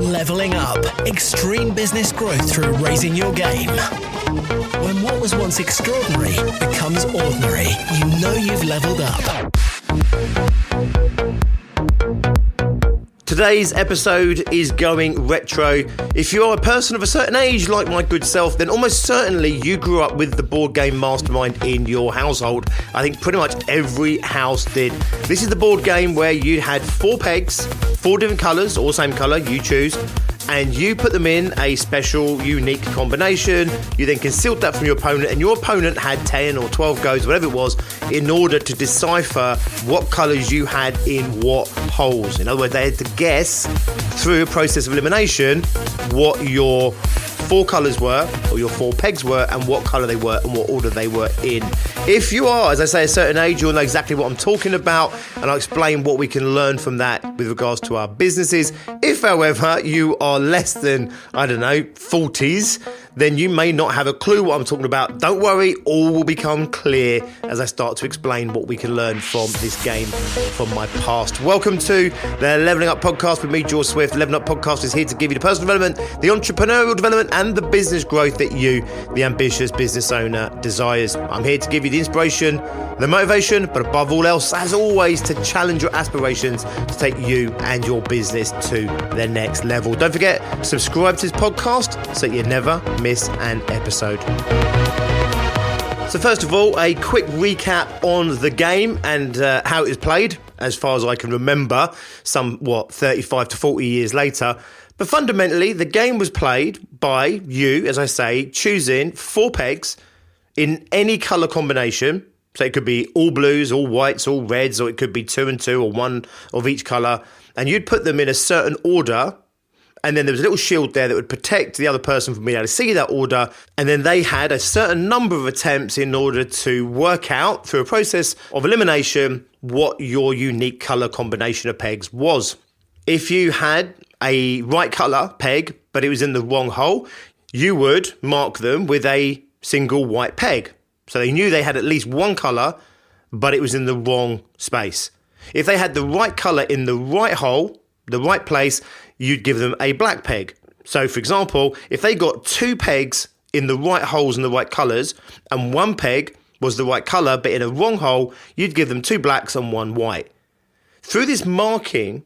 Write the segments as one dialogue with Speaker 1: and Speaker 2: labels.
Speaker 1: Leveling up. Extreme business growth through raising your game. When what was once extraordinary becomes ordinary, you know you've leveled up.
Speaker 2: Today's episode is going retro. If you are a person of a certain age, like my good self, then almost certainly you grew up with the board game Mastermind in your household. I think pretty much every house did. This is the board game where you had 4 pegs, 4 different colours, or same colour, you choose, and you put them in a special, unique combination. You then concealed that from your opponent, and your opponent had 10 or 12 goes, whatever it was, in order to decipher what colours you had in what holes. In other words, they had to guess through a process of elimination what your 4 colours were, or your 4 pegs were, and what colour they were, and what order they were in. If you are, as I say, a certain age, you'll know exactly what I'm talking about, and I'll explain what we can learn from that with regards to our businesses. If, however, you are less than, 40s, then you may not have a clue what I'm talking about. Don't worry, all will become clear as I start to explain what we can learn from this game from my past. Welcome to the Leveling Up Podcast with me, George Swift. The Leveling Up Podcast is here to give you the personal development, the entrepreneurial development, and the business growth that you, the ambitious business owner, desires. I'm here to give you the inspiration, the motivation, but above all else, as always, to challenge your aspirations to take you and your business to the next level. Don't forget, subscribe to this podcast so you never miss an episode. So first of all, a quick recap on the game and how it is played, as far as I can remember, 35 to 40 years later. But fundamentally, the game was played by you, as I say, choosing 4 pegs in any colour combination. So it could be all blues, all whites, all reds, or it could be 2 and 2 or 1 of each colour. And you'd put them in a certain order. And then there was a little shield there that would protect the other person from being able to see that order. And then they had a certain number of attempts in order to work out, through a process of elimination, what your unique colour combination of pegs was. If you had a right colour peg, but it was in the wrong hole, you would mark them with a single white peg. So they knew they had at least one colour, but it was in the wrong space. If they had the right colour in the right hole, the right place, you'd give them a black peg. So, for example, if they got 2 pegs in the right holes and the right colours, and 1 peg was the right colour but in a wrong hole, you'd give them 2 blacks and 1 white. Through this marking,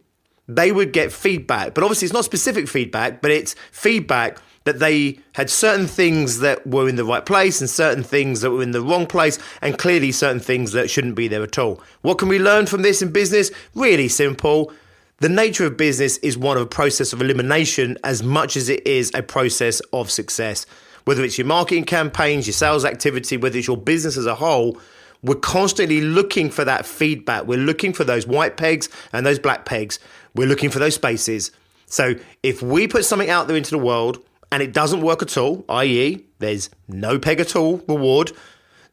Speaker 2: they would get feedback. But obviously, it's not specific feedback, but it's feedback that they had certain things that were in the right place and certain things that were in the wrong place, and clearly certain things that shouldn't be there at all. What can we learn from this in business? Really simple. The nature of business is one of a process of elimination as much as it is a process of success. Whether it's your marketing campaigns, your sales activity, whether it's your business as a whole, we're constantly looking for that feedback. We're looking for those white pegs and those black pegs. We're looking for those spaces. So if we put something out there into the world and it doesn't work at all, i.e. there's no peg at all reward,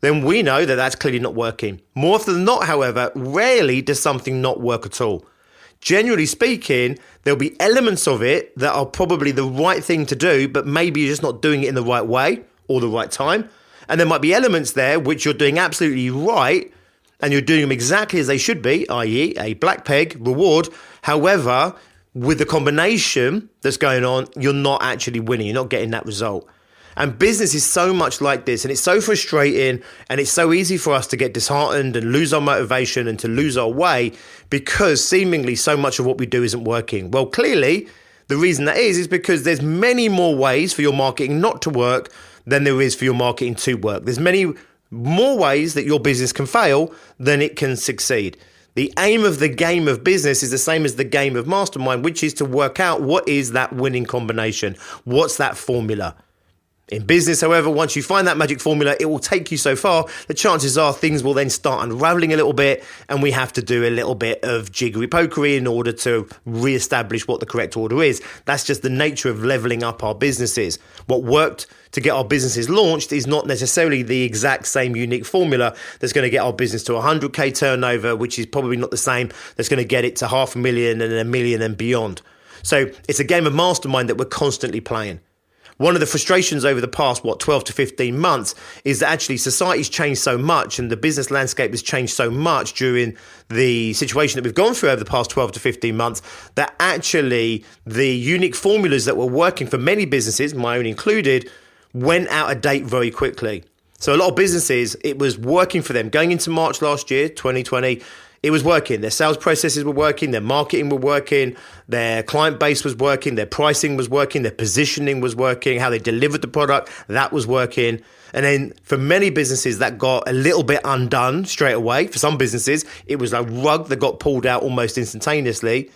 Speaker 2: then we know that that's clearly not working. More often than not, however, rarely does something not work at all. Generally speaking, there'll be elements of it that are probably the right thing to do, but maybe you're just not doing it in the right way or the right time. And there might be elements there which you're doing absolutely right, and you're doing them exactly as they should be, i.e. a black peg reward. However, with the combination that's going on, you're not actually winning. You're not getting that result. And business is so much like this, and it's so frustrating, and it's so easy for us to get disheartened and lose our motivation and to lose our way because seemingly so much of what we do isn't working. Well, clearly, the reason that is because there's many more ways for your marketing not to work than there is for your marketing to work. There's many more ways that your business can fail than it can succeed. The aim of the game of business is the same as the game of Mastermind, which is to work out what is that winning combination. What's that formula? In business, however, once you find that magic formula, it will take you so far that chances are things will then start unraveling a little bit, and we have to do a little bit of jiggery-pokery in order to re-establish what the correct order is. That's just the nature of leveling up our businesses. What worked to get our businesses launched is not necessarily the exact same unique formula that's going to get our business to 100k turnover, which is probably not the same that's going to get it to 500,000 and 1 million and beyond. So it's a game of Mastermind that we're constantly playing. one of the frustrations over the past, 12 to 15 months is that actually society's changed so much and the business landscape has changed so much during the situation that we've gone through over the past 12 to 15 months that actually the unique formulas that were working for many businesses, my own included, went out of date very quickly. So a lot of businesses, it was working for them. Going into March last year, 2020, it was working. Their sales processes were working, their marketing were working, their client base was working, their pricing was working, their positioning was working, how they delivered the product, that was working. And then for many businesses, that got a little bit undone straight away. For some businesses, it was a rug that got pulled out almost instantaneously.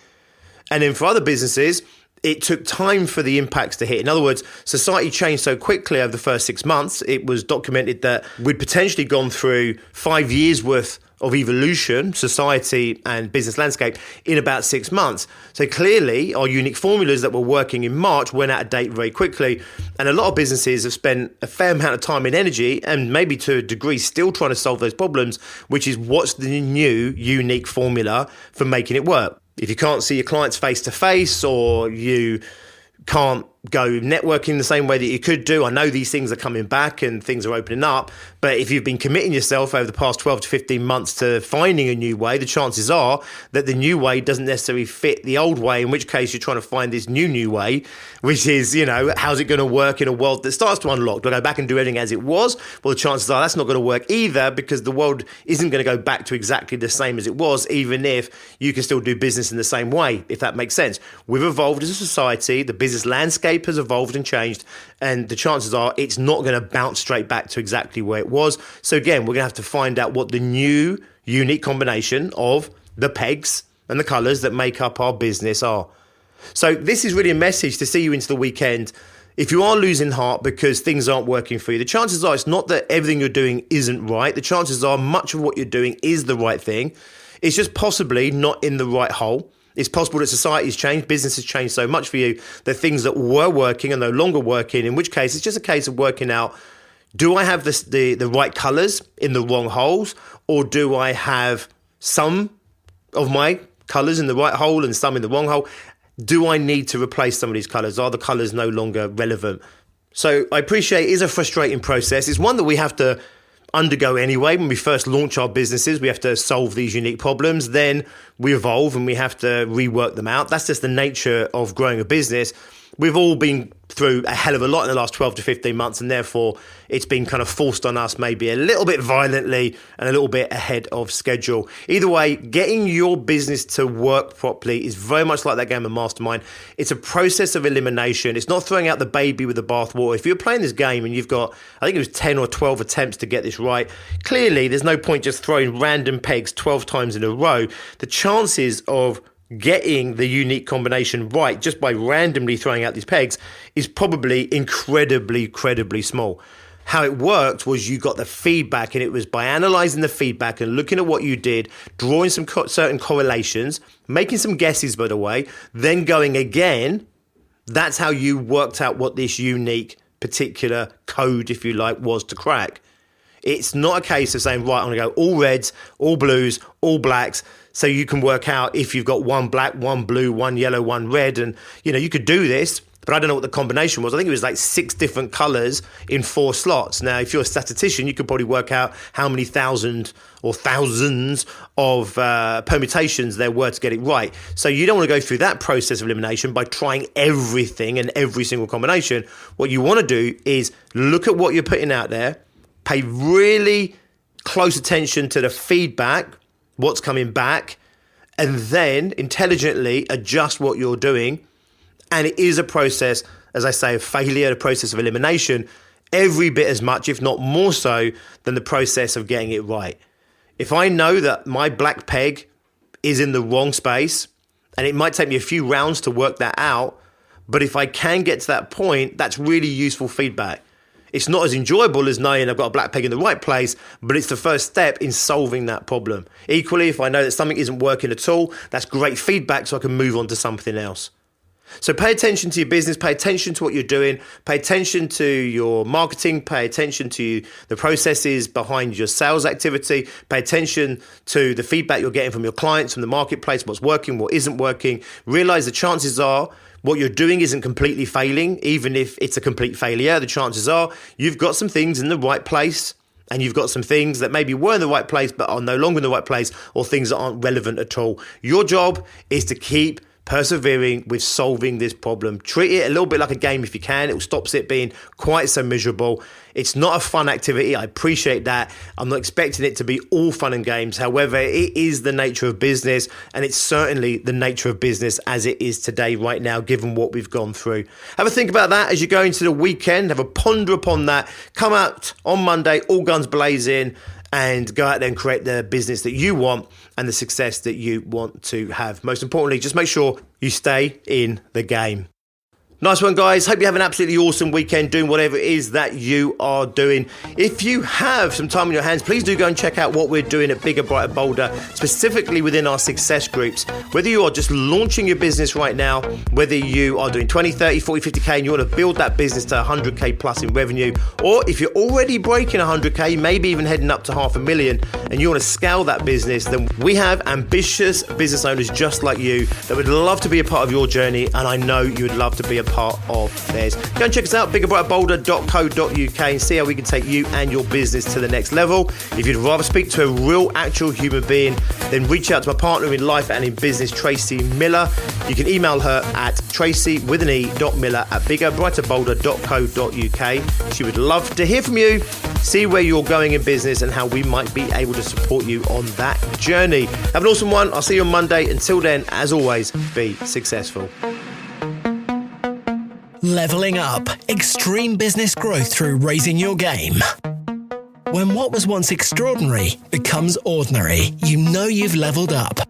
Speaker 2: And then for other businesses, it took time for the impacts to hit. In other words, society changed so quickly over the first 6 months. It was documented that we'd potentially gone through 5 years worth of evolution, society and business landscape in about 6 months. So clearly our unique formulas that were working in March went out of date very quickly. And a lot of businesses have spent a fair amount of time and energy and maybe to a degree still trying to solve those problems, which is what's the new unique formula for making it work. If you can't see your clients face to face or you can't go networking the same way that you could do, I know these things are coming back and things are opening up, but if you've been committing yourself over the past 12 to 15 months to finding a new way, the chances are that the new way doesn't necessarily fit the old way, in which case you're trying to find this new way, which is, how's it going to work in a world that starts to unlock? Do I go back and do everything as it was? Well, the chances are that's not going to work either, because the world isn't going to go back to exactly the same as it was, even if you can still do business in the same way, if that makes sense. We've evolved as a society, the business landscape has evolved and changed, and the chances are it's not going to bounce straight back to exactly where it was. So again, we're going to have to find out what the new unique combination of the pegs and the colours that make up our business are. So this is really a message to see you into the weekend. If you are losing heart because things aren't working for you, the chances are it's not that everything you're doing isn't right. The chances are much of what you're doing is the right thing. It's just possibly not in the right hole. It's possible that society's changed, business has changed so much for you that things that were working are no longer working, in which case it's just a case of working out, do I have the right colours in the wrong holes, or do I have some of my colours in the right hole and some in the wrong hole? Do I need to replace some of these colours? Are the colours no longer relevant? So I appreciate it is a frustrating process. It's one that we have to undergo anyway. When we first launch our businesses, we have to solve these unique problems. Then we evolve and we have to rework them out. That's just the nature of growing a business. We've all been through a hell of a lot in the last 12 to 15 months, and therefore it's been kind of forced on us maybe a little bit violently and a little bit ahead of schedule. Either way, getting your business to work properly is very much like that game of Mastermind. It's a process of elimination. It's not throwing out the baby with the bathwater. If you're playing this game and you've got, I think it was 10 or 12 attempts to get this right, clearly there's no point just throwing random pegs 12 times in a row. The chances of getting the unique combination right just by randomly throwing out these pegs is probably incredibly small. How it worked was you got the feedback, and it was by analysing the feedback and looking at what you did, drawing some certain correlations, making some guesses, by the way, then going again. That's how you worked out what this unique particular code, if you like, was to crack. It's not a case of saying, right, I'm going to go all reds, all blues, all blacks, so you can work out if you've got one black, one blue, one yellow, one red. And, you could do this, but I don't know what the combination was. I think it was like 6 different colours in 4 slots. Now, if you're a statistician, you could probably work out how many thousands of permutations there were to get it right. So you don't want to go through that process of elimination by trying everything and every single combination. What you want to do is look at what you're putting out there, pay really close attention to the feedback, what's coming back, and then intelligently adjust what you're doing. And it is a process, as I say, of failure, a process of elimination, every bit as much, if not more so, than the process of getting it right. If I know that my black peg is in the wrong space, and it might take me a few rounds to work that out, but if I can get to that point, that's really useful feedback. It's not as enjoyable as knowing I've got a black peg in the right place, but it's the first step in solving that problem. Equally, if I know that something isn't working at all, that's great feedback so I can move on to something else. So pay attention to your business, pay attention to what you're doing, pay attention to your marketing, pay attention to the processes behind your sales activity, pay attention to the feedback you're getting from your clients, from the marketplace, what's working, what isn't working. Realize the chances are what you're doing isn't completely failing. Even if it's a complete failure, the chances are you've got some things in the right place, and you've got some things that maybe were in the right place but are no longer in the right place, or things that aren't relevant at all. Your job is to keep persevering with solving this problem. Treat it a little bit like a game if you can. It will stop it being quite so miserable. It's not a fun activity. I appreciate that. I'm not expecting it to be all fun and games. However, it is the nature of business, and it's certainly the nature of business as it is today, right now, given what we've gone through. Have a think about that as you go into the weekend. Have a ponder upon that. Come out on Monday, all guns blazing, and go out there and create the business that you want and the success that you want to have. Most importantly, just make sure you stay in the game. Nice one, guys. Hope you have an absolutely awesome weekend doing whatever it is that you are doing. If you have some time on your hands, please do go and check out what we're doing at Bigger, Brighter, Bolder, specifically within our success groups. Whether you are just launching your business right now, whether you are doing 20, 30, 40, 50K and you want to build that business to 100K plus in revenue, or if you're already breaking 100K, maybe even heading up to $500,000 and you want to scale that business, then we have ambitious business owners just like you that would love to be a part of your journey, and I know you would love to be a part of theirs. Go and check us out, biggerbrighterbolder.co.uk, and see how we can take you and your business to the next level. If you'd rather speak to a real, actual human being, then reach out to my partner in life and in business, Tracy Miller. You can email her at tracy.miller@biggerbrighterbolder.co.uk. She would love to hear from you, see where you're going in business and how we might be able to support you on that journey. Have an awesome one. I'll see you on Monday. Until then, as always, be successful.
Speaker 1: Leveling up. Extreme business growth through raising your game. When what was once extraordinary becomes ordinary, you know you've leveled up.